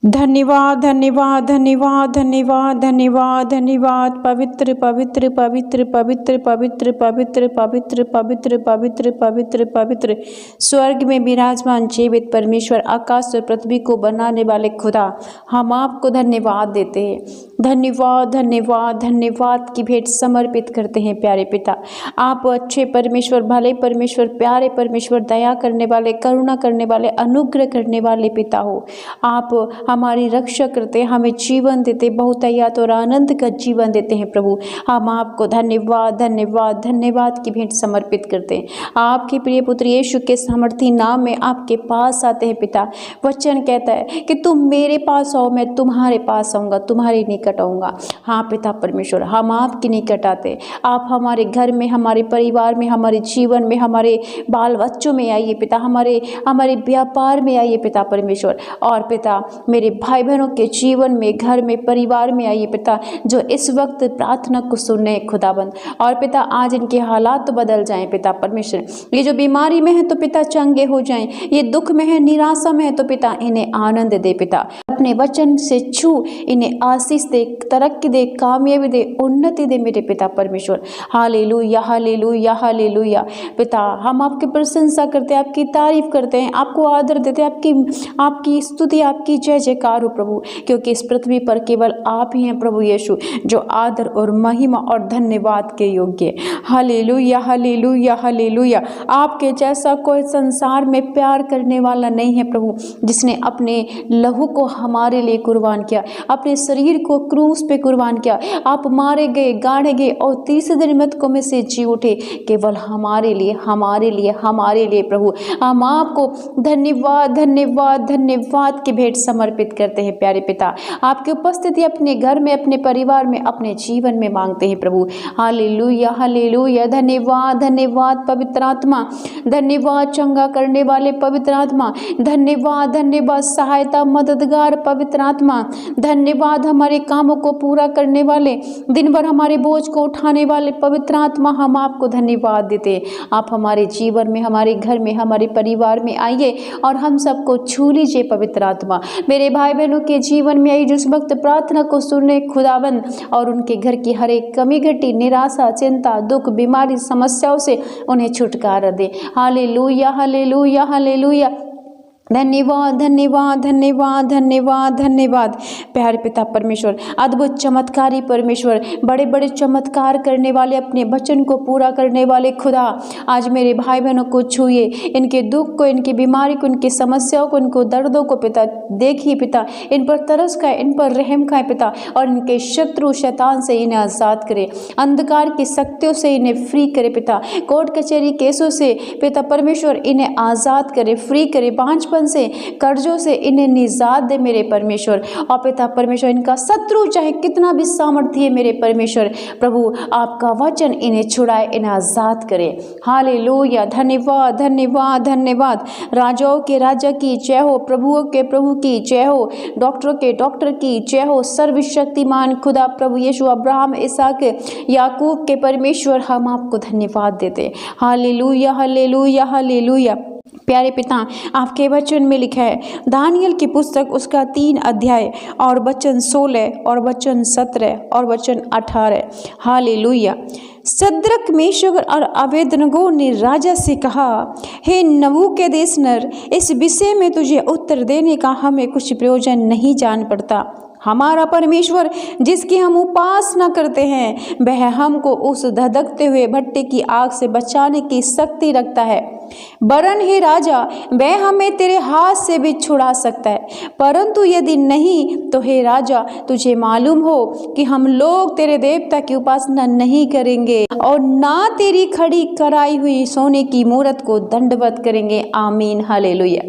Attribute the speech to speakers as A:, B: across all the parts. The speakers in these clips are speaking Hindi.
A: धन्यवाद धन्यवाद धन्यवाद धन्यवाद धन्यवाद धन्यवाद। पवित्र पवित्र पवित्र पवित्र पवित्र पवित्र पवित्र पवित्र पवित्र पवित्र पवित्र स्वर्ग में विराजमान जीवित परमेश्वर, आकाश और पृथ्वी को बनाने वाले खुदा, हम आपको धन्यवाद देते हैं। धन्यवाद धन्यवाद धन्यवाद की भेंट समर्पित करते हैं प्यारे पिता। आप अच्छे परमेश्वर, भले परमेश्वर, प्यारे परमेश्वर, दया करने वाले, करुणा करने वाले, अनुग्रह करने वाले पिता हो। आप हमारी रक्षा करते, हमें जीवन देते, बहुतायत और आनंद का जीवन देते हैं प्रभु। हम आपको धन्यवाद धन्यवाद धन्यवाद की भेंट समर्पित करते हैं। आपके प्रिय पुत्र यीशु के सामर्थी नाम में आपके पास आते हैं पिता। वचन कहता है कि तुम मेरे पास आओ, मैं तुम्हारे पास आऊँगा, तुम्हारे निकट आऊँगा। हाँ पिता परमेश्वर, हम आपके निकट आते। आप हमारे घर में, हमारे परिवार में, हमारे जीवन में, हमारे बाल बच्चों में आइए पिता, हमारे व्यापार में आइए पिता परमेश्वर। और पिता मेरे भाई बहनों के जीवन में, घर में, परिवार में आइए पिता, जो इस वक्त प्रार्थना को सुने खुदाबंद। और पिता आज इनके हालात तो बदल जाएं पिता परमेश्वर। ये जो बीमारी में है तो पिता चंगे हो जाएं, ये दुख में है, निराशा में है तो पिता इन्हें आनंद दे पिता। अपने वचन से छू इन्हें आशीष दे, तरक्की दे, कामयाबी दे, उन्नति दे मेरे पिता परमेश्वर। Hallelujah hallelujah hallelujah. पिता हम आपकी प्रशंसा करते हैं, आपकी तारीफ करते हैं, आपको आदर देते हैं, आपकी स्तुति, आपकी जय जयकार हो प्रभु, क्योंकि इस पृथ्वी पर केवल आप ही हैं प्रभु यीशु, जो आदर और महिमा और धन्यवाद के योग्य। Hallelujah hallelujah hallelujah. आपके जैसा कोई संसार में प्यार करने वाला नहीं है प्रभु, जिसने अपने लहू को हमारे लिए कुर्बान किया, अपने शरीर को क्रूस पे कुर्बान किया। आप मारे गए, गाड़े गए और तीसरे दिन मृतकों में से जी उठे, केवल हमारे लिए, हमारे लिए, हमारे लिए प्रभु। हम आपको धन्यवाद धन्यवाद धन्यवाद की भेंट समर्पित करते हैं प्यारे पिता। आपकी उपस्थिति अपने घर में, अपने परिवार में, अपने जीवन में मांगते हैं प्रभु। Hallelujah hallelujah. धन्यवाद धन्यवाद पवित्र आत्मा, धन्यवाद चंगा करने वाले पवित्र आत्मा, धन्यवाद धन्यवाद सहायता मददगार पवित्र आत्मा, धन्यवाद हमारे कामों को पूरा करने वाले, दिन भर हमारे बोझ को उठाने वाले पवित्र आत्मा। हम आपको धन्यवाद देते। आप हमारे जीवन में, हमारे घर में, हमारे परिवार में आइए और हम सबको छू लीजिए पवित्र आत्मा। मेरे भाई बहनों के जीवन में आई जिस वक्त प्रार्थना को सुने खुदाबंद, और उनके घर की हर एक कमी घटी, निराशा, चिंता, दुख, बीमारी, समस्याओं से उन्हें छुटकारा दे। Hallelujah hallelujah hallelujah. धन्यवाद धन्यवाद धन्यवाद धन्यवाद धन्यवाद प्यारे पिता परमेश्वर, अद्भुत चमत्कारी परमेश्वर, बड़े बड़े चमत्कार करने वाले, अपने वचन को पूरा करने वाले खुदा, आज मेरे भाई बहनों को छूइए, इनके दुख को, इनकी बीमारी को, इनकी समस्याओं को, इनको दर्दों को पिता देखिए पिता, इन पर तरस खाए, इन पर रहम खाए पिता, और इनके शत्रु शैतान से इन्हें आज़ाद करे, अंधकार की शक्तियों से इन्हें फ्री करे पिता, कोर्ट कचहरी केसों से पिता परमेश्वर इन्हें आज़ाद करे, फ्री करे, बांझपन से, कर्जों से इन्हें निजात दे मेरे परमेश्वर। और पिता परमेश्वर इनका शत्रु चाहे कितना भी सामर्थ्य है मेरे परमेश्वर, प्रभु आपका वचन इन्हें छुड़ाए, इन्हें आजाद करे। हालेलुया। धन्यवाद धन्यवाद धन्यवाद। राजाओं के राजा की जय हो, प्रभुओं के प्रभु की जय हो, डॉक्टरों के डॉक्टर की जय हो, सर्वशक्तिमान खुदा प्रभु यीशु, अब्राहम, इसहाक, याकूब के परमेश्वर, हम आपको धन्यवाद देते। Hallelujah hallelujah hallelujah. प्यारे पिता आपके वचन में लिखा है, दानियल की पुस्तक उसका 3 अध्याय और वचन 16 और वचन 17 और वचन 18। हालेलुया। सद्रक, मेशक और अबेदनगो ने राजा से कहा, हे नबूकदनेस्सर, इस विषय में तुझे उत्तर देने का हमें कुछ प्रयोजन नहीं जान पड़ता। हमारा परमेश्वर जिसकी हम उपासना करते हैं, वह हमको उस धधकते हुए भट्टे की आग से बचाने की शक्ति रखता है। वरन हे राजा, वह हमें तेरे हाथ से भी छुड़ा सकता है, परंतु यदि नहीं तो हे राजा, तुझे मालूम हो कि हम लोग तेरे देवता की उपासना नहीं करेंगे और ना तेरी खड़ी कराई हुई सोने की मूरत को दंडवत करेंगे। आमीन। हालेलुया।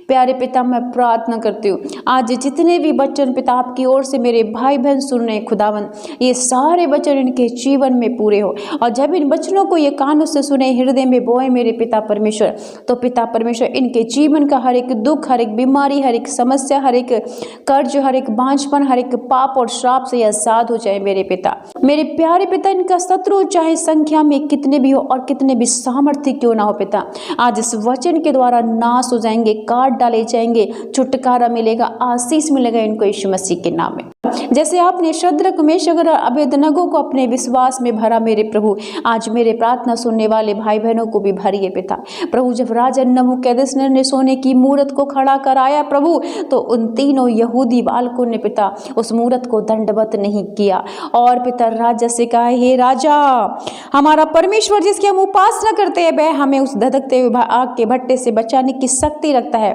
A: प्यारे पिता मैं प्रार्थना करती हूँ, आज जितने भी वचन पिता आपकी ओर से मेरे भाई बहन सुन रहे हैं खुदावन, ये सारे वचन इनके जीवन में पूरे हो, और जब इन वचनों को ये कानों से सुने, हृदय में बोए मेरे पिता परमेश्वर, तो पिता परमेश्वर इनके जीवन का हर एक दुख, हर एक बीमारी, हर एक समस्या, हर एक कर्ज, हर एक बांझपन, हर एक पाप और श्राप से आजाद हो जाए मेरे पिता। मेरे प्यारे पिता, इनका शत्रु चाहे संख्या में कितने भी हो और कितने भी सामर्थ्य क्यों ना हो पिता, आज इस वचन के द्वारा नाश हो जाएंगे, काट डाले जाएंगे, छुटकारा मिलेगा, आशीष मिलेगा इनको यीशु मसीह के नाम में। जैसे आपने शद्रक मेशक और अबेदनगो को अपने विश्वास में भरा मेरे प्रभु, आज मेरे प्रार्थना सुनने वाले भाई बहनों को भी भरिए पिता प्रभु। जब राजा नबूकदनेस्सर ने सोने की मूरत को खड़ा कराया प्रभु, तो उन तीनों यहूदी बालकों ने पिता उस मूरत को दंडवत नहीं किया और पिता राजा से कहा, हे राजा, हमारा परमेश्वर जिसकी हम उपासना करते हैं वह हमें उस धधकते हुए आग के भट्टे से बचाने की शक्ति रखता है,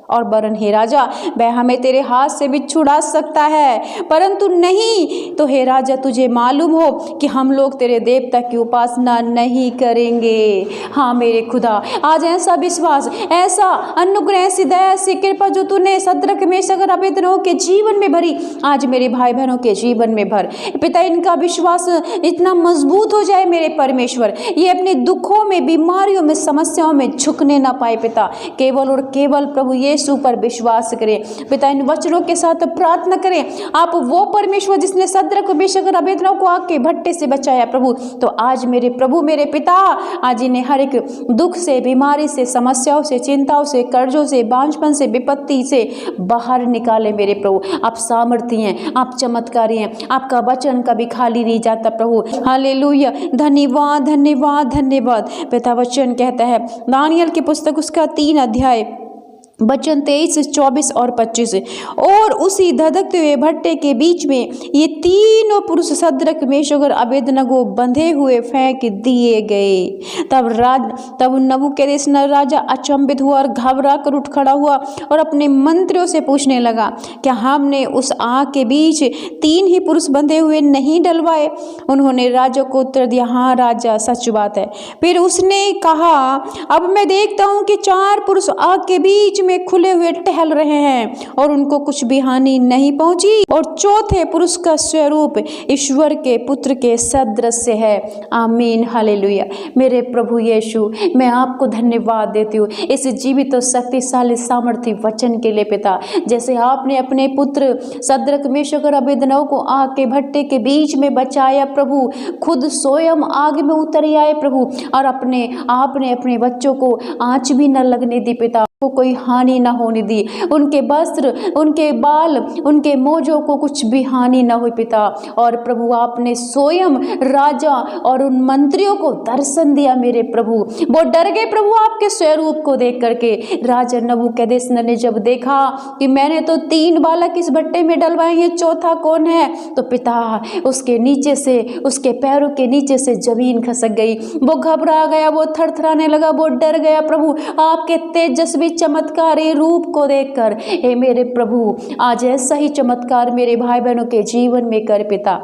A: और वरन हे राजा वह हमें तेरे हाथ से भी छुड़ा सकता है, परंतु नहीं तो हे राजा तुझे मालूम हो कि हम लोग तेरे देवता की उपासना नहीं करेंगे। हाँ मेरे खुदा, आज ऐसा विश्वास, ऐसा अनुग्रह, ऐसी दया, ऐसी कृपा जो तूने शद्रक मेशक और अबेदनगो के जीवन में भरी, आज मेरे भाई बहनों के जीवन में भर पिता। इनका विश्वास इतना मजबूत हो जाए मेरे परमेश्वर, ये अपने दुखों में, बीमारियों में, समस्याओं में झुकने ना पाए पिता, केवल और केवल प्रभु यीशु पर विश्वास करें पिता। इन वचनों के साथ प्रार्थना करें, आप वो परमेश्वर जिसने शद्रक मेशक और अबेदनगो को आग के भट्टे से बचाया प्रभु, तो आज मेरे प्रभु, मेरे पिता, आज इन्हें हर एक दुख से, बीमारी से, समस्याओं से, चिंताओं से, कर्जों से, बांझपन से, विपत्ति से बाहर निकाले मेरे प्रभु। आप सामर्थी हैं, आप चमत्कारी हैं, आपका वचन कभी खाली नहीं जाता प्रभु। हालेलुया, धन्यवाद धन्यवाद धन्यवाद पिता। वचन कहता है दानियल की पुस्तक उसका 3 अध्याय वचन 23, 24 और 25, और उसी धधकते हुए भट्टे के बीच में ये तीनों पुरुष शद्रक मेशक और अबेदनगो बंधे हुए फेंक दिए गए। तब नबूकदनेस्सर राजा अचंभित हुआ और घबरा कर उठ खड़ा हुआ और अपने मंत्रियों से पूछने लगा, क्या हमने उस आग के बीच 3 ही पुरुष बंधे हुए नहीं डलवाए? उन्होंने राजा को उत्तर दिया, हाँ राजा, सच बात है। फिर उसने कहा, अब मैं देखता हूँ कि 4 पुरुष आग के बीच में खुले हुए टहल रहे हैं और उनको कुछ भी हानि नहीं पहुंची, और चौथे पुरुष का स्वरूप ईश्वर के पुत्र के सदृश्य है। आमीन, हालेलुया। मेरे प्रभु यीशु, मैं आपको धन्यवाद देती हूँ इस जीवित और शक्तिशाली सामर्थ्य वचन के लिए पिता। जैसे आपने अपने पुत्र शद्रक मेशक और अबेदनगो को आग के भट्टे के बीच में बचाया प्रभु, खुद स्वयं आग में उतर आए प्रभु, और आपने अपने बच्चों को आंच भी न लगने दी पिता, को कोई हानि ना होने दी, उनके वस्त्र, उनके बाल, उनके मोजों को कुछ भी हानि ना हुई पिता। और प्रभु आपने स्वयं राजा और उन मंत्रियों को दर्शन दिया मेरे प्रभु, वो डर गए प्रभु आपके स्वरूप को देख करके। राजा नबूकदनेस्सर ने जब देखा कि मैंने तो 3 बालक इस भट्टे में डलवाए हैं, चौथा कौन है? तो पिता उसके नीचे से, उसके पैरों के नीचे से जमीन खसक गई, वो घबरा गया, वो थरथराने लगा, वो डर गया प्रभु आपके तेजस्वी चमत्कारी रूप को देखकर। हे मेरे प्रभु, आज ऐसा ही चमत्कार मेरे भाई बहनों के जीवन में कर पिता।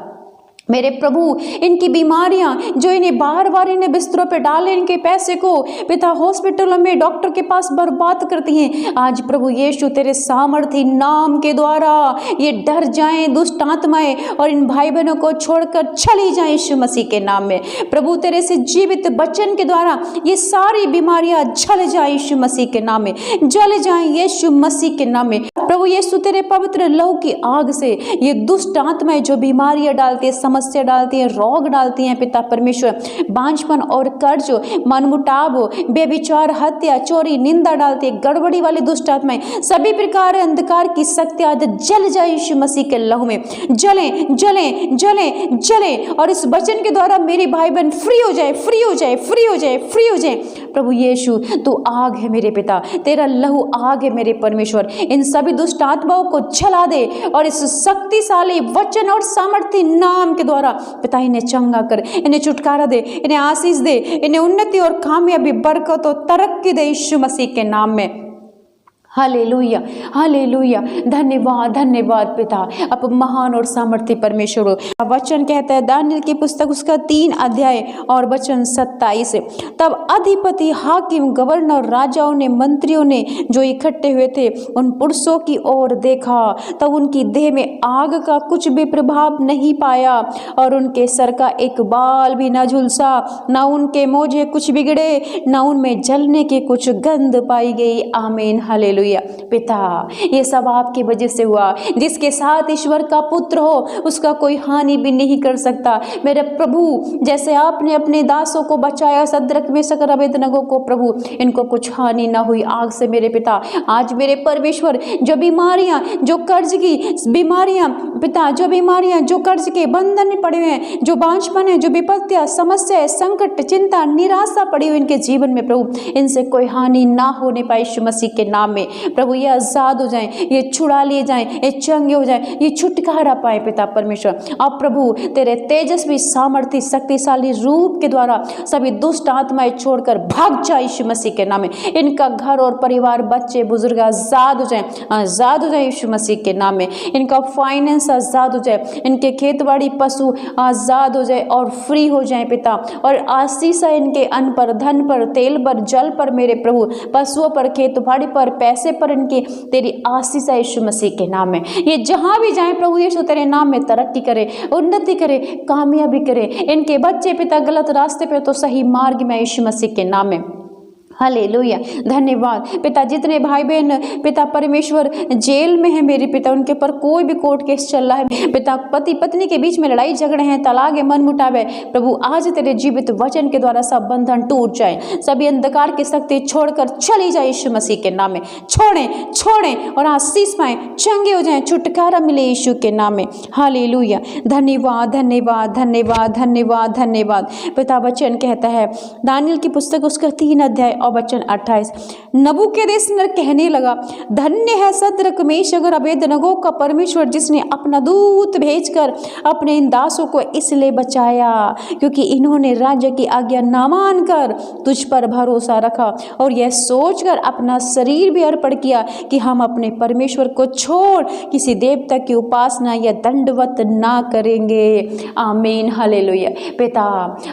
A: मेरे प्रभु, इनकी बीमारियां जो इन्हें बार बार इन्हें बिस्तरों पे डाले, इनके पैसे को पिता हॉस्पिटलों में डॉक्टर के पास बर्बाद करती हैं, आज प्रभु यीशु तेरे सामर्थ्य नाम के द्वारा ये डर जाएं दुष्ट आत्माएं और इन भाई बहनों को छोड़कर चली जाएं यीशु मसीह के नाम में। प्रभु तेरे से जीवित वचन के द्वारा ये सारी बीमारियां जल जाए यीशु मसीह के नाम में, जल जाए यीशु मसीह के नाम में। प्रभु यीशु तेरे पवित्र लहू की आग से ये दुष्ट आत्माएं जो बीमारियां डालती है, समस्या डालती है, रोग डालती हैं पिता परमेश्वर, बांझपन और कर्ज, मनमुटाव, बेविचार, हत्या, चोरी, निंदा डालती है, गड़बड़ी वाली दुष्ट आत्माएं, सभी प्रकार अंधकार की शक्ति आज जल जाए यीशु मसीह के लहू में, जले जले जले जले। और इस वचन के द्वारा मेरे भाई बहन फ्री हो जाए, फ्री हो जाए, फ्री हो जाए, फ्री हो जाए। प्रभु यीशु तू आग है मेरे पिता, तेरा लहू आग है मेरे परमेश्वर, इन सभी दुष्ट आत्माओं को जला दे और इस शक्तिशाली वचन और सामर्थ्य नाम के द्वारा पिता इन्हें चंगा कर, इन्हें छुटकारा दे, इन्हें आशीष दे, इन्हें उन्नति और कामयाबी, बरकत और तरक्की दे यीशु मसीह के नाम में। हालेलुया, हालेलुया, धन्यवाद धन्यवाद पिता, अब महान और सामर्थ्य परमेश्वर। वचन कहता है दानियल की पुस्तक उसका 3 अध्याय और वचन 27, तब अधिपति, हाकिम, गवर्नर, राजाओं ने, मंत्रियों ने जो इकट्ठे हुए थे उन पुरुषों की ओर देखा, तब उनकी देह में आग का कुछ भी प्रभाव नहीं पाया और उनके सर का एक बाल भी न झुलसा, न उनके मोजे कुछ बिगड़े, न उनमें जलने की कुछ गंध पाई गई। आमीन, हालेलुया। हालेलुया। पिता, ये सब आपकी वजह से हुआ। जिसके साथ ईश्वर का पुत्र हो उसका कोई हानि भी नहीं कर सकता। मेरे प्रभु, जैसे आपने अपने दासों को बचाया, सद्रक मेशक और अबेदनगो को, प्रभु इनको कुछ हानि ना हुई आग से। मेरे पिता, आज मेरे परमेश्वर, जो बीमारियां, जो कर्ज की बीमारियां पिता, जो बीमारियां, जो कर्ज के बंधन में पड़े हुए हैं, जो बांझपन है, जो विपत्तियां, समस्या, संकट, चिंता, निराशा पड़ी हुई इनके जीवन में, प्रभु इनसे कोई हानि ना होने पाए यीशु मसीह के नाम में। प्रभु ये आजाद हो जाएं, ये छुड़ा लिए जाएं, ये चंगे हो जाएं, ये छुटकारा पाए पिता परमेश्वर। अब प्रभु तेरे तेजस्वी, सामर्थ्य, शक्तिशाली रूप के द्वारा सभी दुष्ट आत्माएं छोड़कर भाग जाए यीशु मसीह के नाम में। इनका घर और परिवार, बच्चे, बुजुर्ग आजाद हो जाएं, आजाद हो जाए यीशु मसीह के नाम में। इनका फाइनेंस आजाद हो जाए, इनके खेतबाड़ी, पशु आजाद हो जाए और फ्री हो जाए पिता। और आशीष है इनके अन्न पर, धन पर, तेल पर, जल पर, मेरे प्रभु पशुओं पर, खेतबाड़ी पर, पैसे पर, इनकी तेरी आशीष है यीशु मसीह के नाम में। ये जहां भी जाए प्रभु यीशु तेरे नाम में तरक्की करे, उन्नति करे, कामयाबी करे। इनके बच्चे पिता गलत रास्ते पे तो सही मार्ग में यीशु मसीह के नाम में। हालेलुया, धन्यवाद पिता। जितने भाई बहन पिता परमेश्वर जेल में है मेरे पिता, उनके ऊपर कोई भी कोर्ट केस चल रहा है पिता, पति पत्नी के बीच में लड़ाई झगड़े हैं, तलाक है, मन मुटाव है, प्रभु आज तेरे जीवित वचन के द्वारा सब बंधन टूट जाए, सभी अंधकार की शक्ति छोड़कर चली जाए यीशु मसीह के नाम में। छोड़ें छोड़ें और आशीष पाएं, चंगे हो जाएं, छुटकारा मिले यीशु के नाम में। हालेलुया, धन्यवाद धन्यवाद धन्यवाद धन्यवाद धन्यवाद पिता। वचन कहता है दानियल की पुस्तक उसका 3 अध्याय और वचन 28, नबूकदनेस्सर कहने लगा, धन्य है सद्रक, मेशक और अबेदनगो का परमेश्वर, जिसने अपना दूत भेजकर अपने इन दासों को इसलिए बचाया क्योंकि इन्होंने राज्य की आज्ञा ना मानकर तुझ पर भरोसा रखा और यह सोचकर अपना शरीर भी अर्पण किया कि हम अपने परमेश्वर को छोड़ किसी देवता की उपासना या दंडवत ना करेंगे। आमीन, हालेलुया। पिता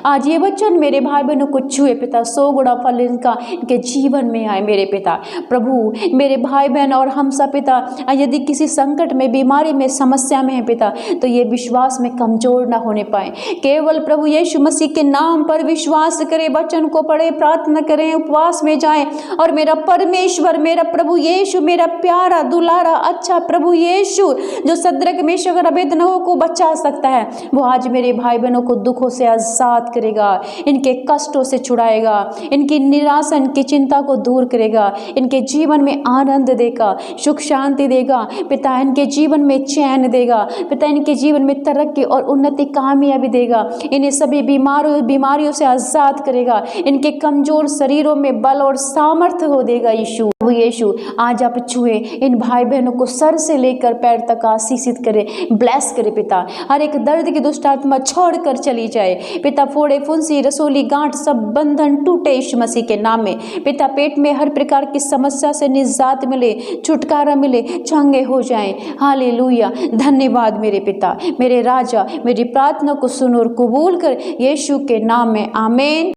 A: आज ये वचन मेरे भाई बहनों को छुए पिता, 100 गुना फल इनके जीवन में आए मेरे पिता। प्रभु मेरे भाई बहन और हम सब पिता यदि किसी संकट में, बीमारी में, समस्या में है पिता, तो ये विश्वास में कमजोर ना होने पाए। केवल प्रभु यीशु मसीह के नाम पर विश्वास करें, वचन को पढ़े, प्रार्थना करें, उपवास में जाएं और मेरा परमेश्वर, मेरा प्रभु यीशु, मेरा प्यारा दुलारा अच्छा प्रभु यीशु जो सद्रक मेशक और अबेदनगो को बचा सकता है, वो आज मेरे भाई बहनों को दुखों से आजाद करेगा, इनके कष्टों से छुड़ाएगा, इनकी निराशा, इनकी चिंता को दूर करेगा, इनके जीवन में आनंद देगा, सुख शांति देगा पिता, इनके जीवन में चैन देगा पिता, इनके जीवन में तरक्की और उन्नति, कामयाबी देगा, इन्हें सभी बीमारियों से आजाद करेगा, इनके कमजोर शरीरों में बल और सामर्थ्य हो देगा यीशु। यीशु आज आप छुए इन भाई बहनों को सर से लेकर पैर तक आशीषित करे, ब्लेस करे पिता। हर एक दर्द की दुष्ट आत्मा छोड़कर चली जाए पिता, फोड़े, फुंसी, रसोली, गांठ सब बंधन टूटे यीशु मसीह के नाम में पिता। पेट में हर प्रकार की समस्या से निजात मिले, छुटकारा मिले, चंगे हो जाएं। हालेलुया, धन्यवाद मेरे पिता, मेरे राजा, मेरी प्रार्थना को सुन और कबूल कर यीशु के नाम में, आमीन।